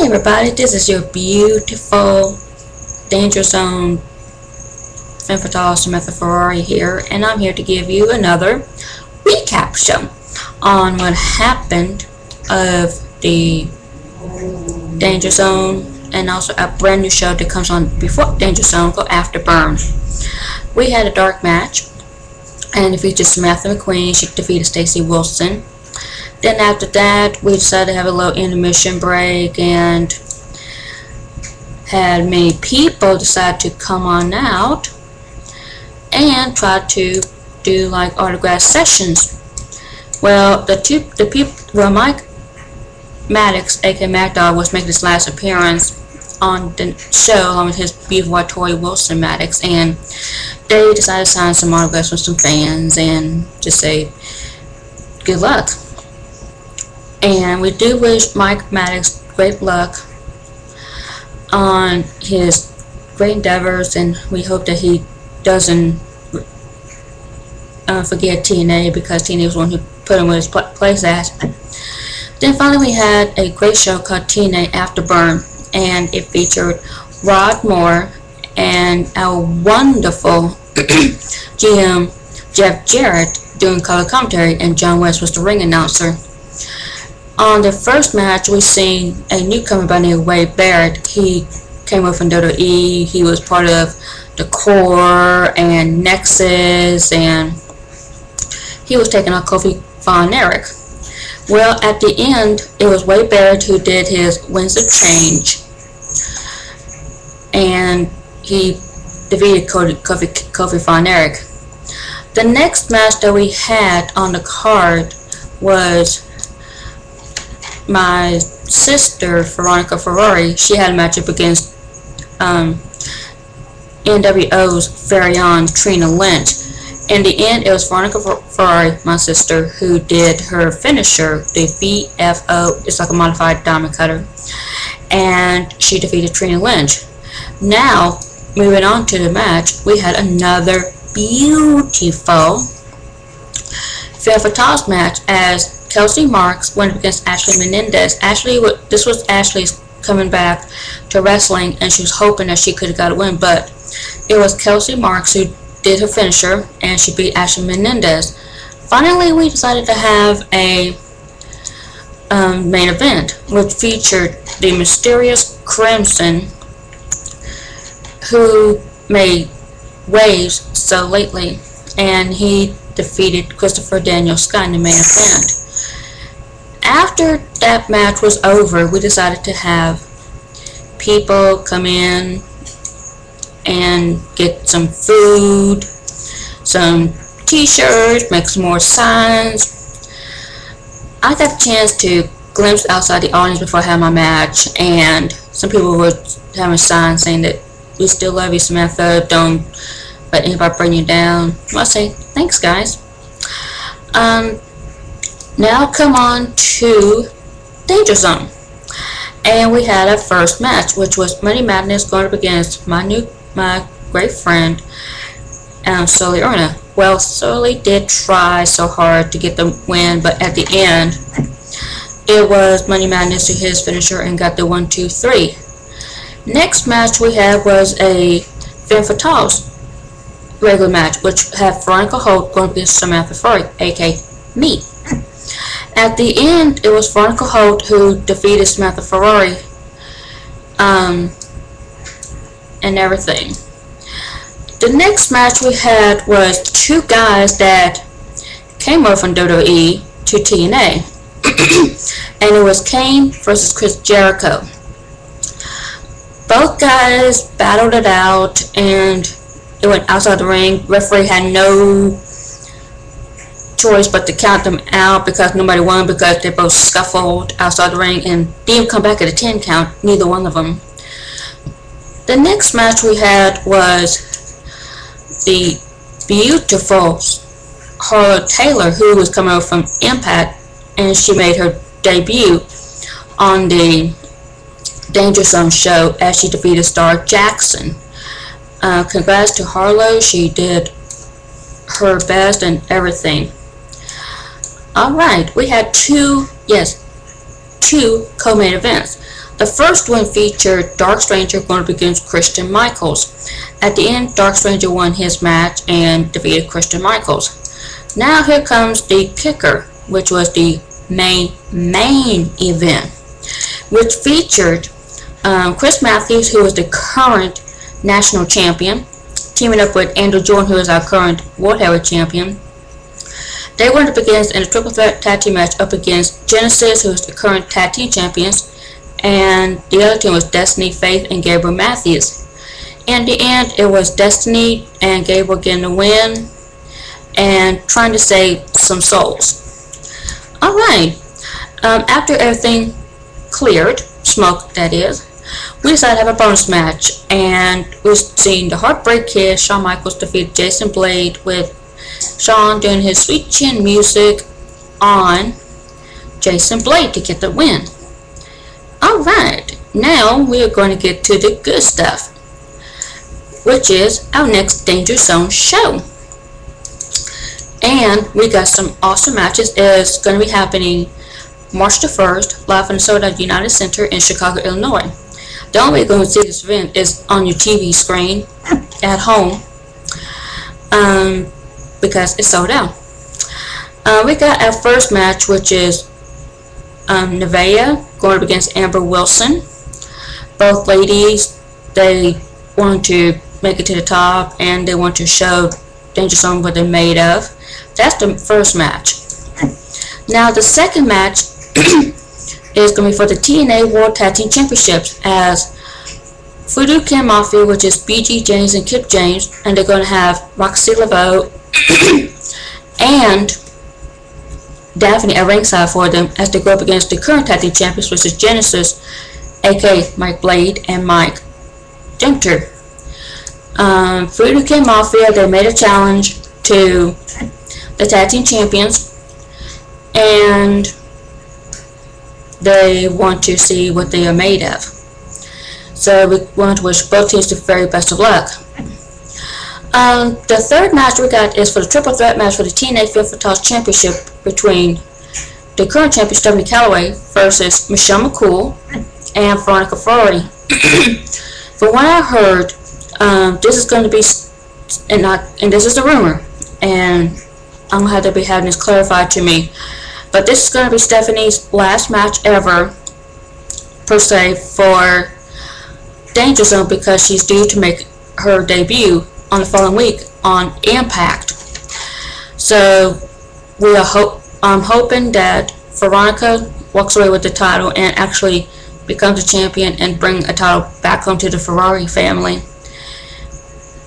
Hey everybody, this is your beautiful Danger Zone femme fatale Samantha Ferrari here, and I'm here to give you another recap show on what happened of the Danger Zone, and also a brand new show that comes on before Danger Zone called Afterburn. We had a dark match, and it featured Samantha McQueen. She defeated Stacey Wilson. Then after that, we decided to have a little intermission break, and had many people decide to come on out and try to do like autograph sessions. Well, Mike Maddox, aka Mac Dog, was making his last appearance on the show along with his beautiful wife Tori Wilson Maddox, and they decided to sign some autographs with some fans and just say good luck. And we do wish Mike Maddox great luck on his great endeavors, and we hope that he doesn't forget TNA, because TNA was the one who put him where his place at. Then finally we had a great show called TNA Afterburn, and it featured Rod Moore and our wonderful GM Jeff Jarrett doing color commentary, and John West was the ring announcer. On the first match, we seen a newcomer by the name of Wade Barrett. He came over from WWE. He was part of the Core and Nexus, and he was taking on Kofi Von Erich. Well, at the end, it was Wade Barrett who did his Winds of Change, and he defeated Kofi Von Erich. The next match that we had on the card was my sister Veronica Ferrari. She had a matchup against NWO's very own Trina Lynch. In the end, it was Veronica Ferrari, my sister, who did her finisher, the VFO. It's like a modified diamond cutter, and she defeated Trina Lynch. Now, moving on to the match, we had another beautiful femme fatale match as Kelsey Marks went up against Ashley Menendez. This was Ashley's coming back to wrestling, and she was hoping that she could have got a win, but it was Kelsey Marks who did her finisher, and she beat Ashley Menendez. Finally, we decided to have a main event, which featured the mysterious Crimson, who made waves so lately, and he defeated Christopher Daniel Scott in the main event. After that match was over, we decided to have people come in and get some food, some t-shirts, make some more signs. I got a chance to glimpse outside the audience before I had my match, and some people were having signs saying that we still love you, Samantha, don't let anybody bring you down. I say thanks, guys. Now come on to Danger Zone, and we had our first match, which was Money Madness going up against my great friend Sully Erna. Well, Sully did try so hard to get the win, but at the end it was Money Madness to his finisher and got the 1-2-3. Next match we had was a femme fatale regular match, which had Veronica Holt going up against Samantha Ferrari, aka me. At the end, it was Veronica Holt who defeated Samantha Ferrari, and everything. The next match we had was two guys that came over from WWE to TNA, and it was Kane versus Chris Jericho. Both guys battled it out, and it went outside the ring. Referee had no choice but to count them out, because nobody won, because they both scuffled outside the ring and didn't come back at a 10 count, neither one of them. The next match we had was the beautiful Harlow Taylor, who was coming over from Impact, and she made her debut on the Danger Zone show as she defeated Star Jackson. Congrats to Harlow, she did her best and everything. Alright, we had two co-main events. The first one featured Dark Stranger going up against Christian Michaels. At the end, Dark Stranger won his match and defeated Christian Michaels. Now here comes the kicker, which was the main event, which featured Chris Matthews, who is the current national champion, teaming up with Andrew Jordan, who is our current World Heavyweight champion. They went up against, in a triple threat tag team match, up against Genesis, who is the current tag team champions, and the other team was Destiny, Faith, and Gabriel Matthews. In the end, it was Destiny and Gabriel getting the win and trying to save some souls. Alright, after everything cleared, smoke that is, we decided to have a bonus match, and we've seen the Heartbreak Kid, Shawn Michaels, defeat Jason Blade, with Shawn doing his sweet chin music on Jason Blade to get the win. Alright, now we are going to get to the good stuff, which is our next Danger Zone show. And we got some awesome matches. It's going to be happening March the 1st, live in the Sold-Out United Center in Chicago, Illinois. The only way you're going to see this event is on your TV screen at home, because it's sold out. We got our first match, which is Nevaeh going up against Amber Wilson. Both ladies, they want to make it to the top, and they want to show Danger Zone what they're made of. That's the first match. Now the second match is going to be for the TNA World Tag Team Championships, as Voodoo Kin Mafia, which is BG James and Kip James, and they're going to have Roxy Laveau and Daphne at ringside for them as they go up against the current tag team champions, which is Genesis, aka Mike Blade and Mike Denter. Voodoo Kin Mafia, they made a challenge to the tag team champions, and they want to see what they are made of. So we want to wish both teams the very best of luck. The third match we got is for the triple threat match for the TNA Fifth Toss Championship between the current champion Stephanie Calloway versus Michelle McCool and Veronica Ferrari. From what I heard, this is going to be, and this is the rumor, and I'm going to have to be having this clarified to me, but this is going to be Stephanie's last match ever, per se, for Danger Zone, because she's due to make her debut on the following week on Impact. So we are I'm hoping that Veronica walks away with the title and actually becomes a champion and bring a title back home to the Ferrari family.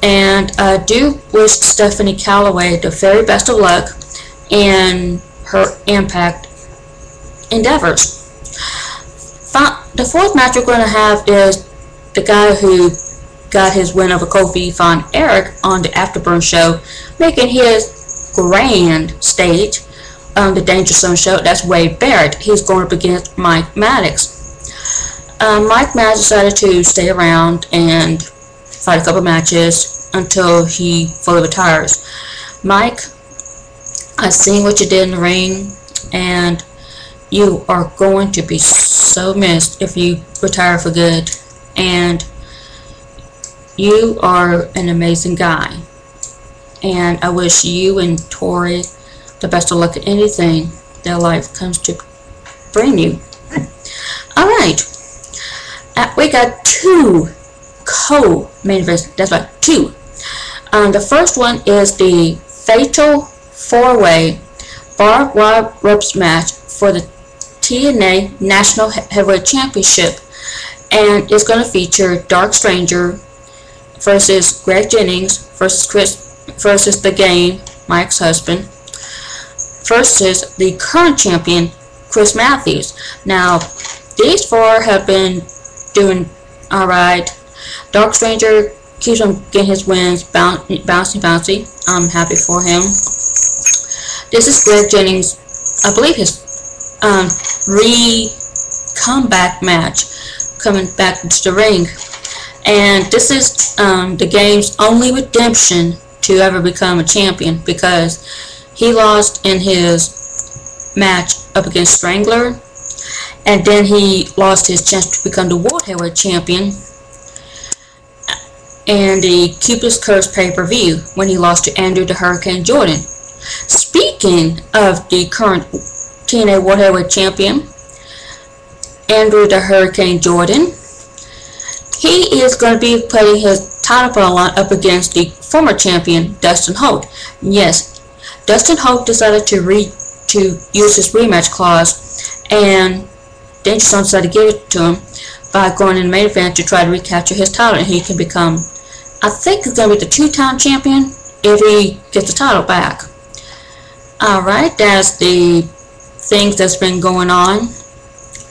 And I do wish Stephanie Calloway the very best of luck in her Impact endeavors. The fourth match we're going to have is the guy who got his win over Kofi Von Erich on the Afterburn show, making his grand stage on the Danger Zone show. That's Wade Barrett. He's going up against Mike Maddox. Mike Maddox decided to stay around and fight a couple matches until he fully retires. Mike, I've seen what you did in the ring, and you are going to be so missed if you retire for good. And you are an amazing guy, and I wish you and Tori the best of luck at anything that life comes to bring you. Alright, we got two co-main events. That's right, two. The first one is the Fatal 4-Way Barbed Wire Ropes match for the TNA National Heavyweight Championship, and it's going to feature Dark Stranger versus Greg Jennings versus The Game, Mike's husband, versus the current champion Chris Matthews. Now these four have been doing alright. Dark Stranger keeps on getting his wins, bouncy. I'm happy for him. This is Greg Jennings, I believe his comeback match, coming back into the ring. And this is the Game's only redemption to ever become a champion, because he lost in his match up against Strangler, and then he lost his chance to become the World Heavyweight Champion in the Cupid's Curse pay-per-view when he lost to Andrew the Hurricane Jordan. Speaking of the current TNA World Heavyweight Champion, Andrew the Hurricane Jordan, he is going to be putting his title on the line up against the former champion Dustin Holt. Yes, Dustin Holt decided to use his rematch clause, and Danger Zone decided to give it to him by going in the main event to try to recapture his title, and he can become, I think he's going to be the two-time champion if he gets the title back. Alright, that's the things that's been going on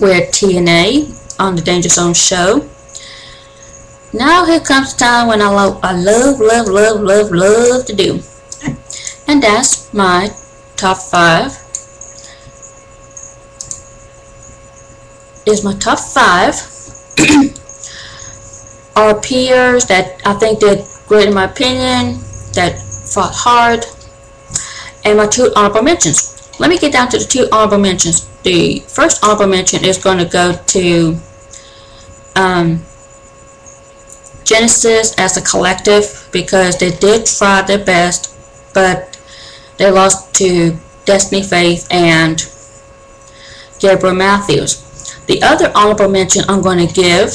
with TNA on the Danger Zone show. Now here comes the time when I love to do. And that's my top 5. Is my top 5 are peers that I think did great in my opinion, that fought hard, and my 2 honorable mentions. Let me get down to the 2 honorable mentions. The first honorable mention is going to go to Genesis as a collective, because they did try their best, but they lost to Destiny Faith and Gabriel Matthews. The other honorable mention I'm going to give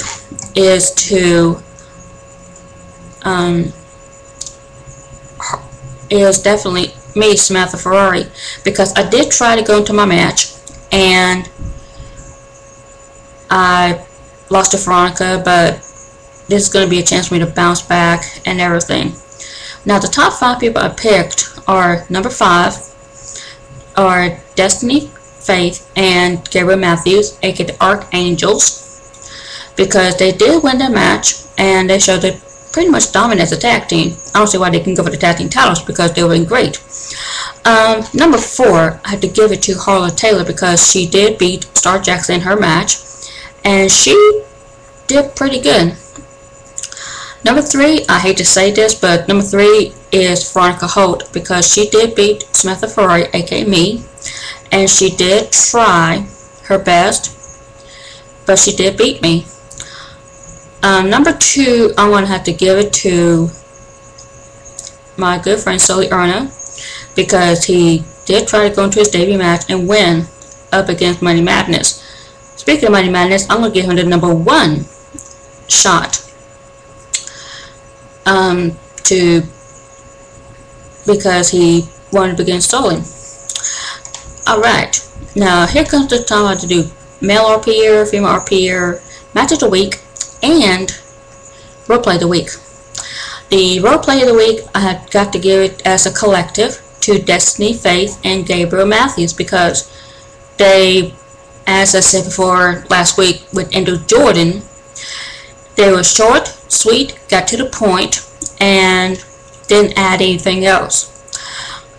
is to is definitely me, Samantha Ferrari, because I did try to go into my match and I lost to Veronica, but this is going to be a chance for me to bounce back and everything. Now the top 5 people I picked are number 5 are Destiny Faith and Gabriel Matthews, aka the Archangels, because they did win their match and they showed they pretty much dominant as a tag team. I don't see why they can go for the tag team titles, because they were great. Number 4, I had to give it to Harlow Taylor, because she did beat Star Jackson in her match and she did pretty good. Number 3, I hate to say this, but number 3 is Veronica Holt, because she did beat Samantha Ferrari, aka me, and she did try her best, but she did beat me. Number 2, I'm going to have to give it to my good friend Sully Erna, because he did try to go into his debut match and win up against Money Madness. Speaking of Money Madness, I'm going to give him the number 1 shot. Because he wanted against Sully. Alright, now here comes the time I have to do male RPer, female RPer, match of the week, and roleplay of the week. The roleplay of the week, I have got to give it as a collective to Destiny Faith and Gabriel Matthews, because they, as I said before last week with Andrew Jordan, they were short, sweet, got to the point, and didn't add anything else.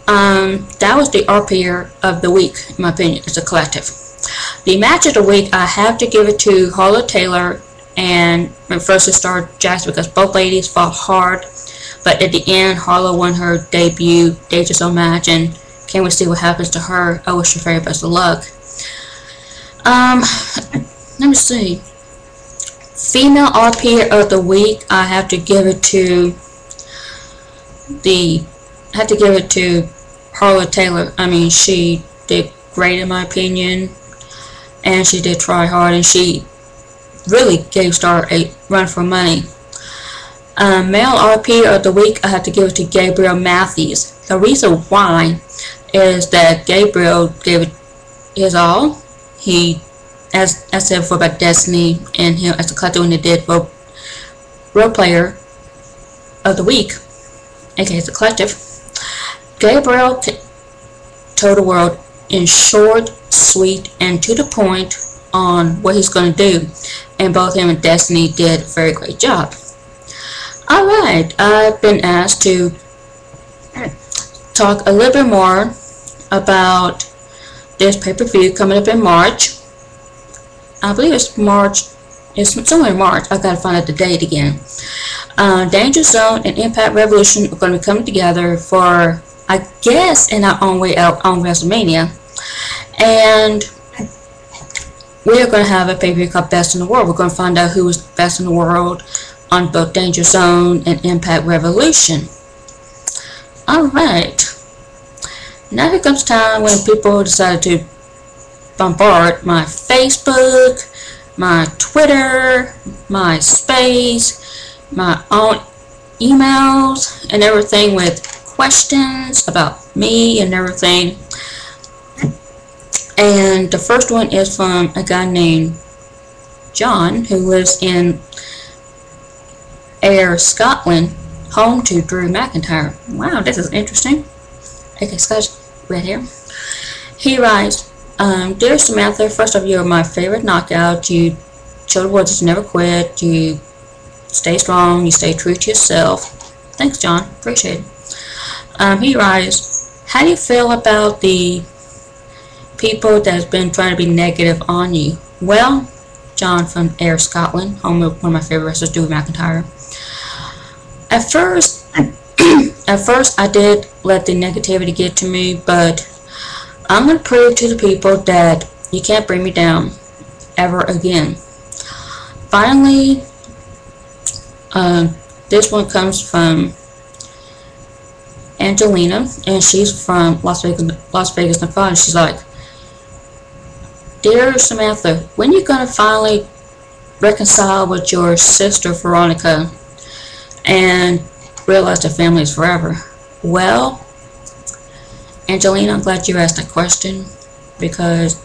That was the RPer of the week, in my opinion, as a collective. The match of the week, I have to give it to Harlow Taylor and versus Star Jackson, because both ladies fought hard, but at the end, Harlow won her debut Danger Zone match, and can't wait to see what happens to her. I wish her very best of luck. Let me see. Female RPer of the week, I have to give it to Harlow Taylor. I mean, she did great in my opinion, and she did try hard, and she really gave Star a run for money. Male RPer of the week, I have to give it to Gabriel Matthews. The reason why is that Gabriel gave it his all. He, as I said before about Destiny and him as a collective, when they did role player of the week, aka the collective, Gabriel told the world in short, sweet, and to the point on what he's going to do, and both him and Destiny did a very great job. Alright, I've been asked to talk a little bit more about this pay-per-view coming up in March. I believe it's March, it's somewhere in March. I've got to find out the date again. Danger Zone and Impact Revolution are going to be coming together for, I guess, in our own way out on WrestleMania. And we are going to have a pay-per-view called Best in the World. We're going to find out who is best in the world on both Danger Zone and Impact Revolution. Alright. Now here comes time when people decided to bombard my Facebook, my Twitter, my Space, my own emails, and everything with questions about me and everything. And the first one is from a guy named John, who lives in Ayr, Scotland, home to Drew McIntyre. Wow, this is interesting. Okay, Scottish red hair. He writes, Dear Samantha, first off, you're my favorite knockout. You showed the world that you never quit. You stay strong. You stay true to yourself. Thanks, John. Appreciate it. He writes, how do you feel about the people that has been trying to be negative on you? Well, John from Ayr, Scotland, home of one of my favorite wrestlers, Drew McIntyre. At first, I did let the negativity get to me, but I'm going to prove to the people that you can't bring me down ever again. Finally, this one comes from Angelina, and she's from Las Vegas, Nevada. She's like, Dear Samantha, when are you going to finally reconcile with your sister Veronica and realize the family is forever? Well, Angelina, I'm glad you asked that question, because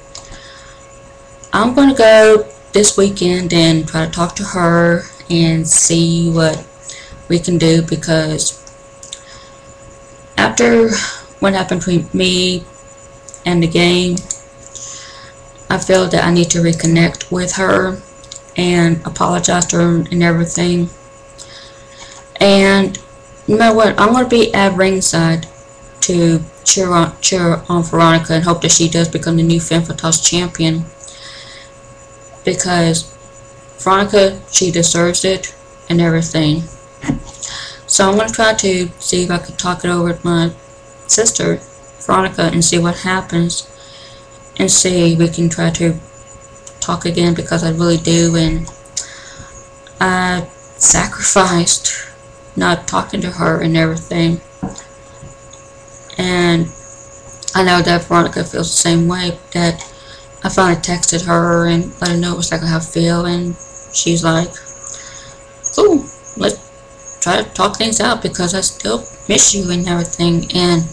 I'm going to go this weekend and try to talk to her and see what we can do, because after what happened between me and the game, I feel that I need to reconnect with her and apologize to her and everything. And you know what? I'm going to be at ringside to cheer on Veronica and hope that she does become the new Femme Fatale champion, because Veronica, she deserves it and everything. So I'm going to try to see if I can talk it over with my sister Veronica and see what happens, and see if we can try to talk again, because I really do, and I sacrificed not talking to her and everything. And I know that Veronica feels the same way, that I finally texted her and let her know exactly how I feel, and she's like, cool, let's try to talk things out, because I still miss you and everything. And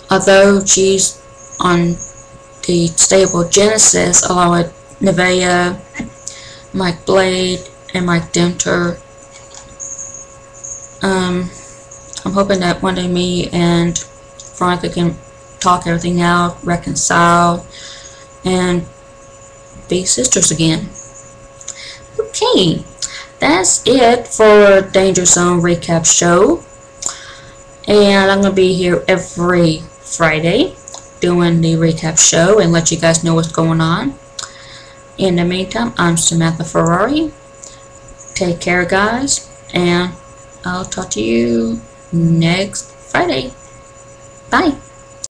although she's on the stable Genesis along with Nevaeh, Mike Blade, and Mike Denter, I'm hoping that one day me and Veronica can talk everything out, reconcile, and be sisters again. Okay, that's it for Danger Zone Recap Show. And I'm going to be here every Friday doing the recap show and let you guys know what's going on. In the meantime, I'm Samantha Ferrari. Take care, guys, and I'll talk to you next Friday. Bye.